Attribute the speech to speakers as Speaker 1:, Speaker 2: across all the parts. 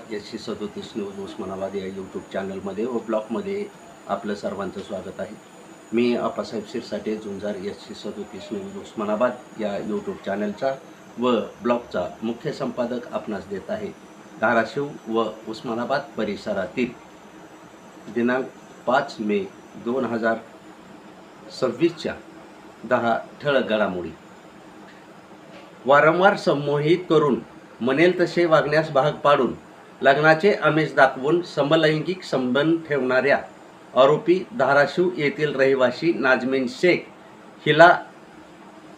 Speaker 1: SC37 news Osmanabad या YouTube चॅनलमध्ये व ब्लॉगमध्ये आपलं सर्वांचं स्वागत आहे। मी आप्पासाहेब शिरसाटे झुंजार SC37 न्यूज उस्मानाबाद या यूट्यूब चॅनलचा व ब्लॉगचा मुख्य संपादक आपणास देत आहे। धाराशिव व उस्मानाबाद परिसरातील दिनांक 5 मे 2026च्या 10 ठळक घडामोडी। वारंवार संमोहित करून म्हणेल तसे वागण्यास भाग पाडून लग्नाचे आमिष दाखवून समलैंगिक संबंध ठेवणाऱ्या आरोपी धाराशिव येथील रहिवासी नाजमीन शेख हिला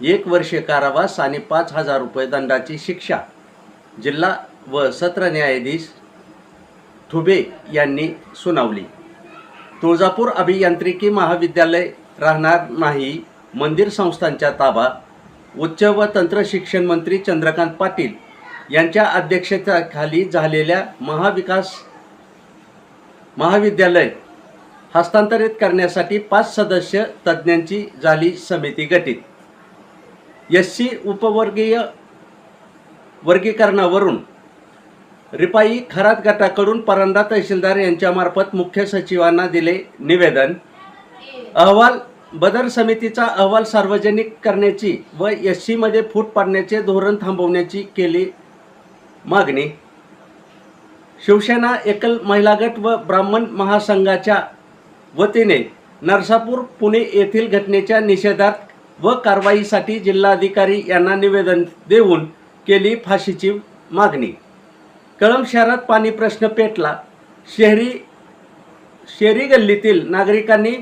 Speaker 1: 1 वर्ष कारावास आणि 5,000 रुपये दंडाची शिक्षा जिल्हा व सत्र न्यायाधीश ठुबे यांनी सुनावली। तुळजापूर अभियांत्रिकी महाविद्यालय राहणार नाही मंदिर संस्थांच्या ताबा। उच्च व तंत्र शिक्षण मंत्री चंद्रकांत पाटील यांच्या अध्यक्षतेखाली झालेल्या महाविद्यालय हस्तांतरित करण्यासाठी 5 सदस्य तज्ज्ञांची झाली समिती गठीत। SC वर्गीकरणावरून रिपाई खरात गटाकडून परांडा तहसीलदार यांच्यामार्फत मुख्य सचिवांना दिले निवेदन। बदर समितीचा अहवाल सार्वजनिक करण्याची व SC मध्ये फूट पाडण्याचे धोरण थांबवण्याची केली मागणी। शिवसेना एकल महिला गट व ब्राह्मण महासंघाच्या वतीने नरसापूर पुणे येथील घटनेच्या निषेधार्थ व कारवाईसाठी जिल्हाधिकारी यांना निवेदन देऊन केली फाशीची मागणी। कळंब शहरात पाणी प्रश्न पेटला। शहरी गल्लीतील नागरिकांनी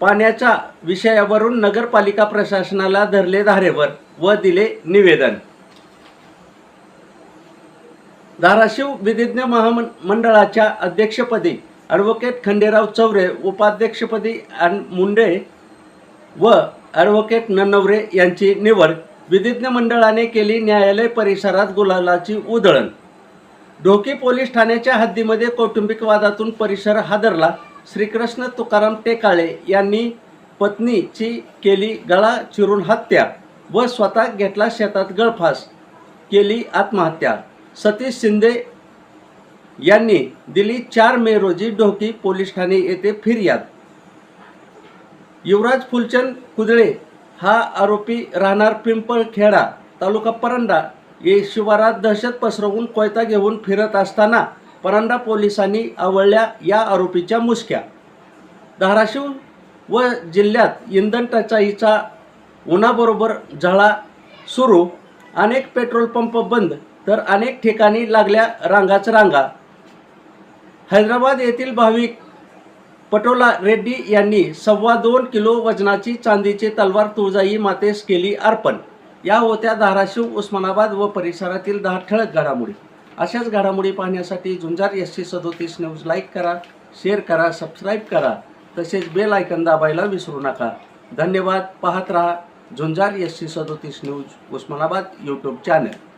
Speaker 1: पाण्याच्या विषयावरून नगरपालिका प्रशासनाला धरले धारेवर व दिले निवेदन। धाराशिव विधिज्ञ महामंडळाच्या अध्यक्षपदी ॲडव्होकेट खंडेराव चौरे, उपाध्यक्षपदी मुंडे व ॲडव्होकेट ननवरे यांची निवड। विधिज्ञ मंडळाने केली न्यायालय परिसरात गुलालाची उधळण। ढोकी पोलीस ठाण्याच्या हद्दीमध्ये कौटुंबिक वादातून परिसर हादरला। श्रीकृष्ण तुकाराम टेकाळे यांनी पत्नीची केली गळा चिरून हत्या व स्वतः घेतला शेतात गळफास, केली आत्महत्या। सतीश शिंदे यांनी दिली 4 मे रोजी ढोकी पोलीस ठाणे येथे फिर्याद। युवराज फुलचंद कुदळे हा आरोपी राहणार पिंपळखेडा तालुका परांडा ये शिवारात दहशत पसरवून कोयता घेऊन फिरत असताना परांडा पोलिसांनी आवळल्या या आरोपीच्या मुसक्या। धाराशिव व जिल्ह्यात इंधन टंचाईचा उन्हाबरोबर झळा सुरू। अनेक पेट्रोल पंप बंद तर अनेक ठिकाणी लागल्या रांगाच रांगा। हैदराबाद येथील भाविक पटोला रेड्डी यांनी 2.25 किलो वजनाची चांदीची तलवार तुळजाई मातेस केली अर्पण। या होत्या धाराशिव, उस्मानाबाद व परिसरातील 10 ठळक घडामोडी। अशाच घडामोडी पाहण्यासाठी झुंजार SC37 न्यूज लाईक करा, शेअर करा, सबस्क्राईब करा, तसेच बेल आयकॉन दाबायला विसरू नका। धन्यवाद। पाहत रहा झुंजार SC37 news Osmanabad YouTube channel.